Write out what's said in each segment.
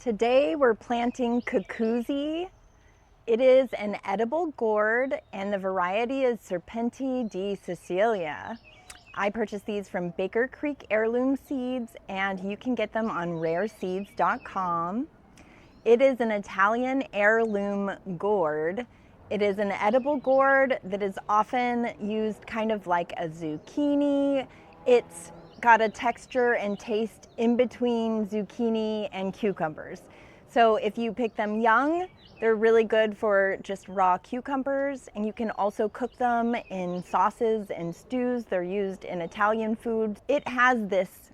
Today we're planting Cucuzzi. It is an edible gourd and the variety is Serpente di Sicilia. I purchased these from Baker Creek Heirloom Seeds and you can get them on rareseeds.com. It is an Italian heirloom gourd. It is an edible gourd that is often used kind of like a zucchini. It's got a texture and taste in between zucchini and cucumbers. So if you pick them young, they're really good for just raw cucumbers, and you can also cook them in sauces and stews. They're used in Italian food. It has this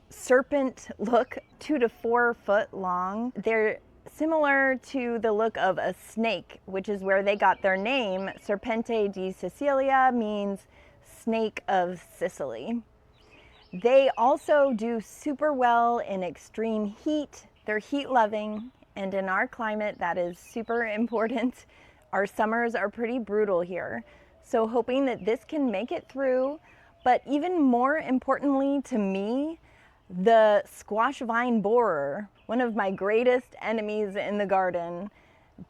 serpent look, 2 to 4 foot long. They're similar to the look of a snake, which is where they got their name. Serpente di Sicilia means snake of Sicily. They also do super well in extreme heat. They're heat loving, and in our climate that is super important. Our summers are pretty brutal here. So hoping that this can make it through, but even more importantly to me, the squash vine borer, one of my greatest enemies in the garden,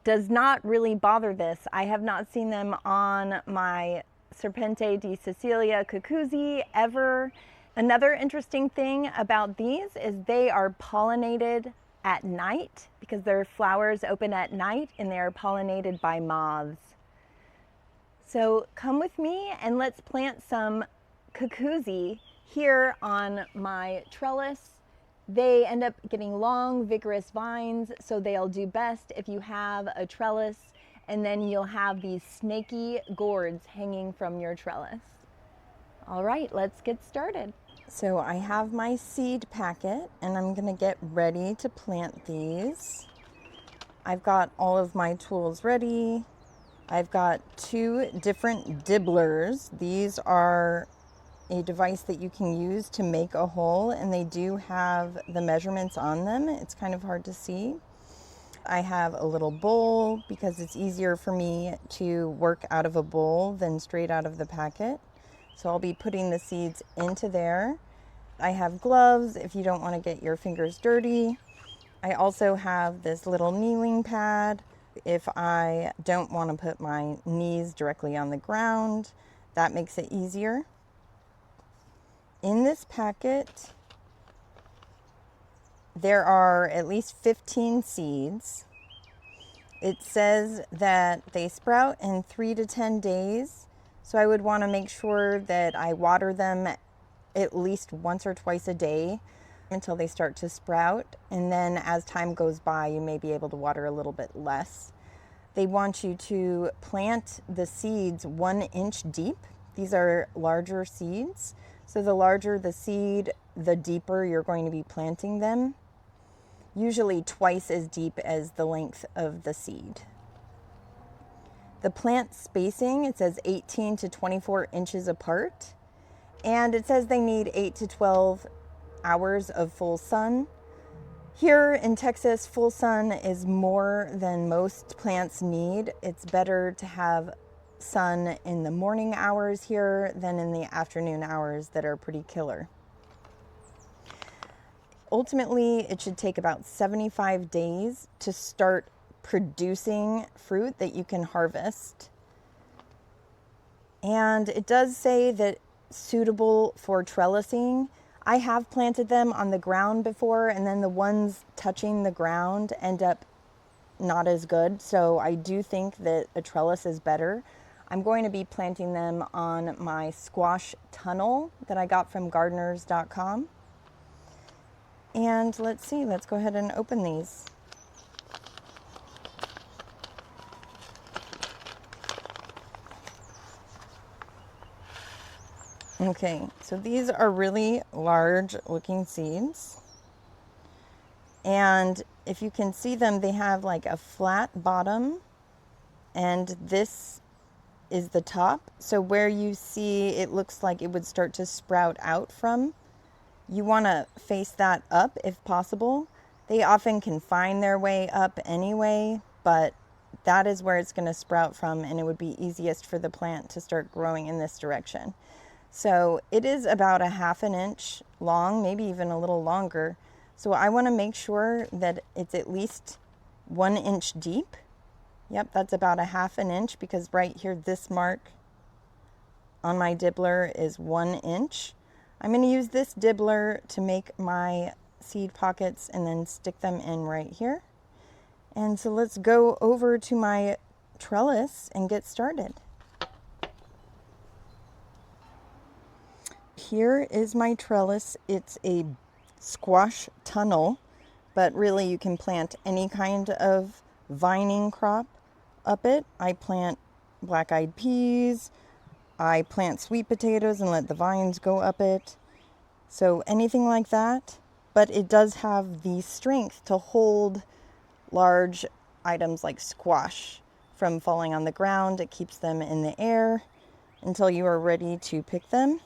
does not really bother this. I have not seen them on my Serpente di Sicilia Cucuzzi ever. Another interesting thing about these is they are pollinated at night because their flowers open at night and they are pollinated by moths. So come with me and let's plant some Cucuzzi here on my trellis. They end up getting long, vigorous vines, so they'll do best if you have a trellis, and then you'll have these snaky gourds hanging from your trellis. All right, let's get started. So I have my seed packet and I'm gonna get ready to plant these. I've got all of my tools ready. I've got 2 different dibblers. These are a device that you can use to make a hole, and they do have the measurements on them. It's kind of hard to see. I have a little bowl because it's easier for me to work out of a bowl than straight out of the packet. So I'll be putting the seeds into there. I have gloves if you don't want to get your fingers dirty. I also have this little kneeling pad if I don't want to put my knees directly on the ground. That makes it easier. In this packet, there are at least 15 seeds. It says that they sprout in 3 to 10 days. So I would want to make sure that I water them at least once or twice a day until they start to sprout. And then as time goes by, you may be able to water a little bit less. They want you to plant the seeds 1 inch deep. These are larger seeds. So the larger the seed, the deeper you're going to be planting them. Usually twice as deep as the length of the seed. The plant spacing, it says 18 to 24 inches apart. And it says they need 8 to 12 hours of full sun. Here in Texas, full sun is more than most plants need. It's better to have sun in the morning hours here than in the afternoon hours that are pretty killer. Ultimately, it should take about 75 days to start producing fruit that you can harvest. And it does say that suitable for trellising. I have planted them on the ground before, and then the ones touching the ground end up not as good. So I do think that a trellis is better. I'm going to be planting them on my squash tunnel that I got from gardeners.com. And let's see, let's go ahead and open these. Okay, so these are really large looking seeds. And if you can see them, they have like a flat bottom, and this is the top. So where you see it looks like it would start to sprout out from, you want to face that up if possible. They often can find their way up anyway, but that is where it's going to sprout from, and it would be easiest for the plant to start growing in this direction. So it is about a 1/2 inch long, maybe even a little longer, So I want to make sure that it's at least 1 inch deep. Yep, that's about a ½ inch, because right here, this mark on my dibbler is 1 inch. I'm going to use this dibbler to make my seed pockets and then stick them in right here. And so let's go over to my trellis and get started. Here is my trellis. It's a squash tunnel, but really you can plant any kind of vining crop up it. I plant black-eyed peas, I plant sweet potatoes and let the vines go up it. So anything like that, but it does have the strength to hold large items like squash from falling on the ground. It keeps them in the air until you are ready to pick them.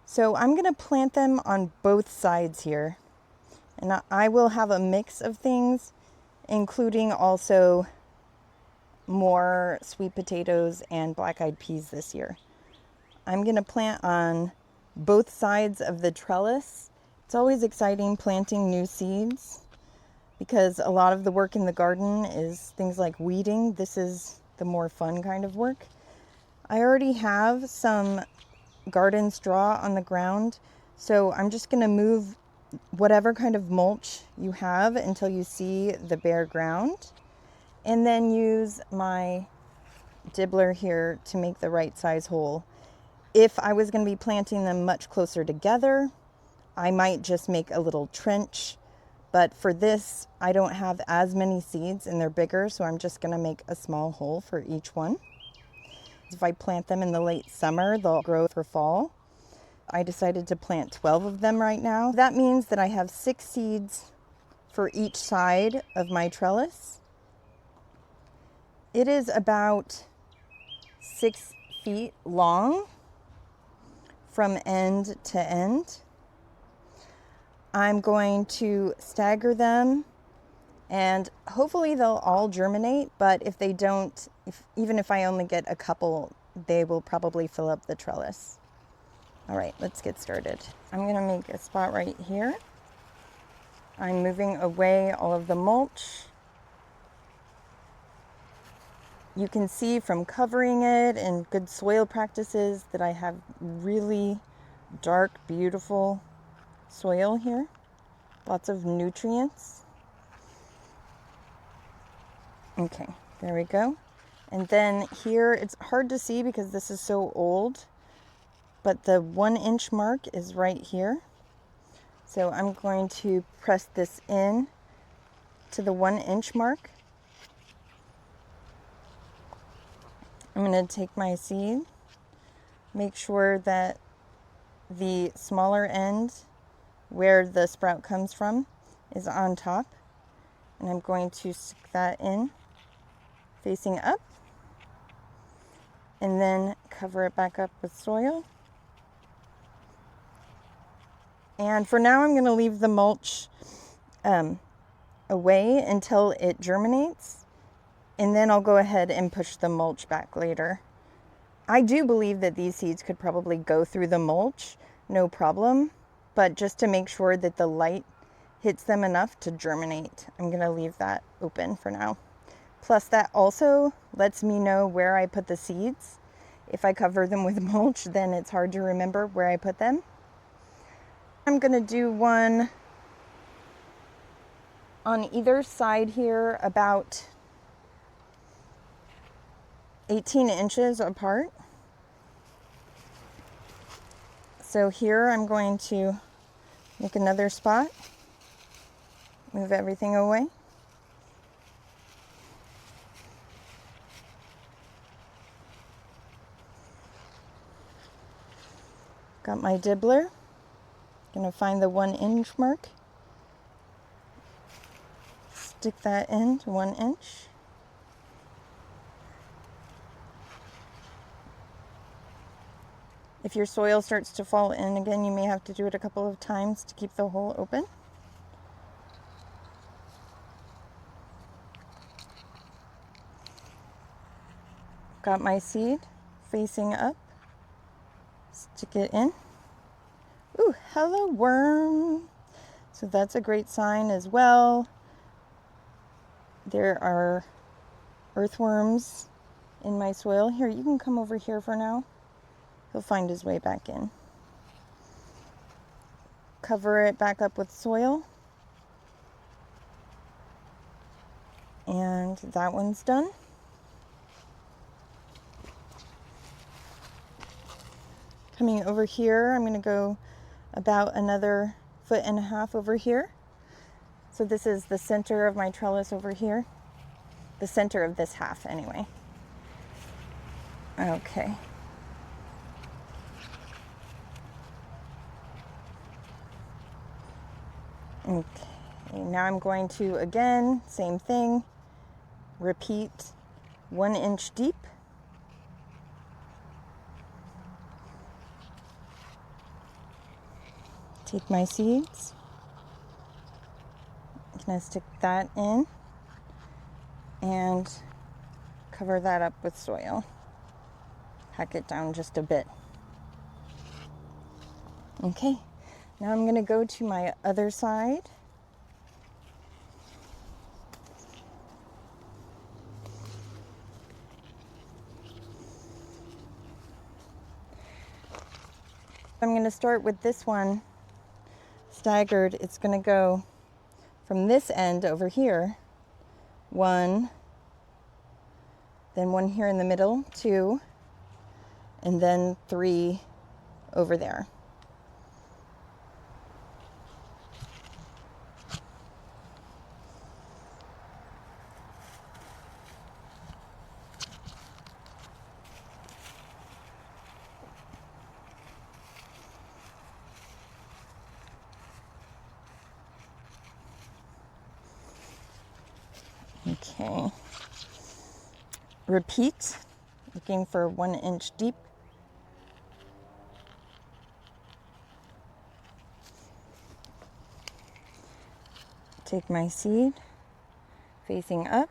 So I'm going to plant them on both sides here, and I will have a mix of things, including also more sweet potatoes and black-eyed peas this year. I'm going to plant on both sides of the trellis. It's always exciting planting new seeds because a lot of the work in the garden is things like weeding. This is the more fun kind of work. I already have some garden straw on the ground, so I'm just going to move whatever kind of mulch you have until you see the bare ground, and then use my dibbler here to make the right size hole. If I was going to be planting them much closer together, I might just make a little trench, but for this I don't have as many seeds and they're bigger, so I'm just going to make a small hole for each one. If I plant them in the late summer, they'll grow for fall. I decided to plant 12 of them right now. That means that I have 6 seeds for each side of my trellis. It is about 6 feet long from end to end. I'm going to stagger them, and hopefully they'll all germinate, but if they don't, even if I only get a couple, they will probably fill up the trellis. All right, let's get started. I'm going to make a spot right here. I'm moving away all of the mulch. You can see from covering it and good soil practices that I have really dark, beautiful soil here. Lots of nutrients. Okay, there we go. And then here, it's hard to see because this is so old, but the 1 inch mark is right here. So I'm going to press this in to the 1 inch mark. I'm going to take my seed, make sure that the smaller end where the sprout comes from is on top, and I'm going to stick that in facing up, and then cover it back up with soil. And for now I'm going to leave the mulch away until it germinates, and then I'll go ahead and push the mulch back later. I do believe that these seeds could probably go through the mulch, no problem, but just to make sure that the light hits them enough to germinate, I'm going to leave that open for now. Plus that also lets me know where I put the seeds. If I cover them with mulch, then it's hard to remember where I put them. I'm going to do one on either side here, about 18 inches apart. So here I'm going to make another spot, move everything away. Got my dibbler. Gonna find the 1 inch mark. Stick that in to 1 inch. If your soil starts to fall in again, you may have to do it a couple of times to keep the hole open. Got my seed facing up. Stick it in. Ooh, hello worm. So that's a great sign as well. There are earthworms in my soil. Here, you can come over here for now. He'll find his way back in. Cover it back up with soil. And that one's done. Coming over here, I'm going to go about another 1.5 feet over here. So this is the center of my trellis over here. The center of this half, anyway. Okay. Okay, now I'm going to, again, same thing, repeat 1 inch deep. Take my seeds. I'm going to stick that in and cover that up with soil. Pack it down just a bit. Okay, now I'm going to go to my other side. I'm going to start with this one staggered. It's going to go from this end over here, 1, then 1 here in the middle, 2, and then 3 over there. Okay. Repeat, looking for 1 inch deep. Take my seed, facing up.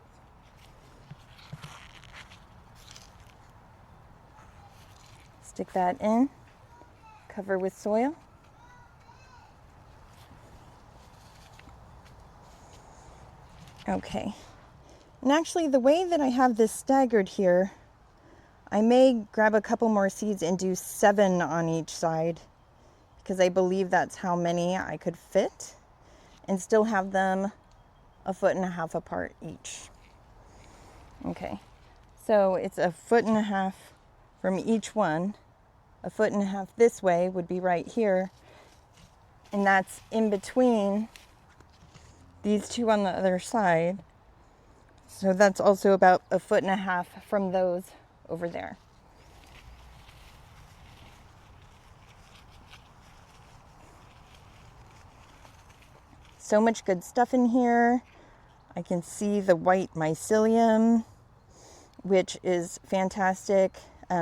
Stick that in, cover with soil. Okay. And actually, the way that I have this staggered here, I may grab a couple more seeds and do 7 on each side, because I believe that's how many I could fit, and still have them 1.5 feet apart each. Okay, so it's 1.5 feet from each one. 1.5 feet this way would be right here, and that's in between these two on the other side. So that's also about 1.5 feet from those over there. So much good stuff in here. I can see the white mycelium, which is fantastic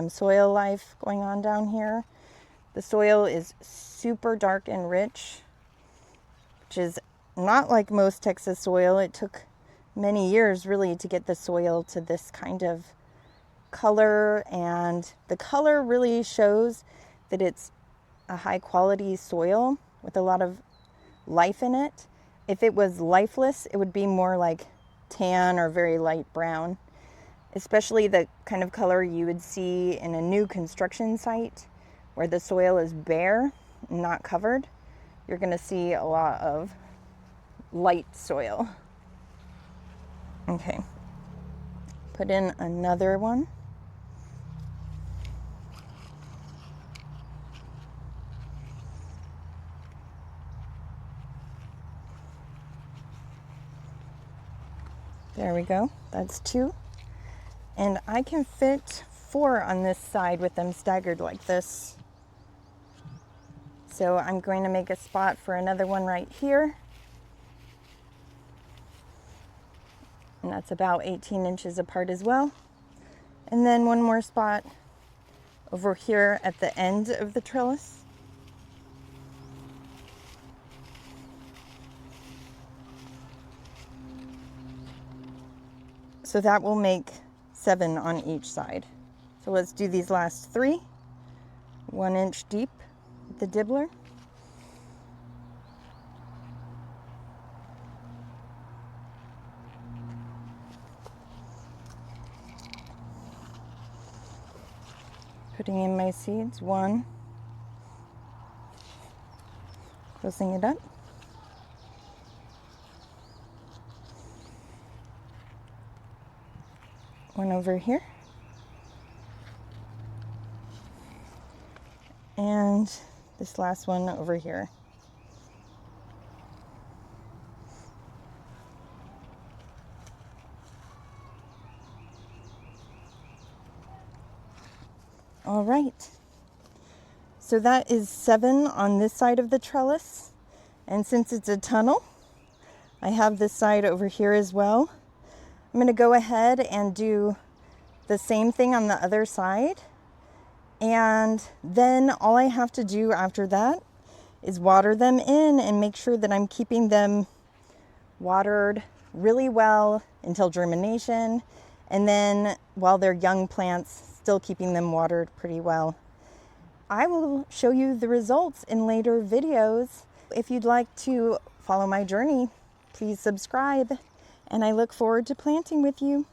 soil life going on down here. The soil is super dark and rich, which is not like most Texas soil. It took many years really to get the soil to this kind of color, and the color really shows that it's a high quality soil with a lot of life in it. If it was lifeless, it would be more like tan or very light brown, especially the kind of color you would see in a new construction site where the soil is bare, not covered. You're going to see a lot of light soil. Okay, put in another one. There we go, that's 2. And I can fit 4 on this side with them staggered like this. So I'm going to make a spot for another one right here. And that's about 18 inches apart as well. And then one more spot over here at the end of the trellis. So that will make 7 on each side. So let's do these last 3. 1 inch deep with the dibbler. Putting in my seeds, one, closing it up. One over here. And this last one over here. All right, so that is 7 on this side of the trellis. And since it's a tunnel, I have this side over here as well. I'm gonna go ahead and do the same thing on the other side. And then all I have to do after that is water them in and make sure that I'm keeping them watered really well until germination. And then while they're young plants, still keeping them watered pretty well. I will show you the results in later videos. If you'd like to follow my journey, please subscribe, and I look forward to planting with you.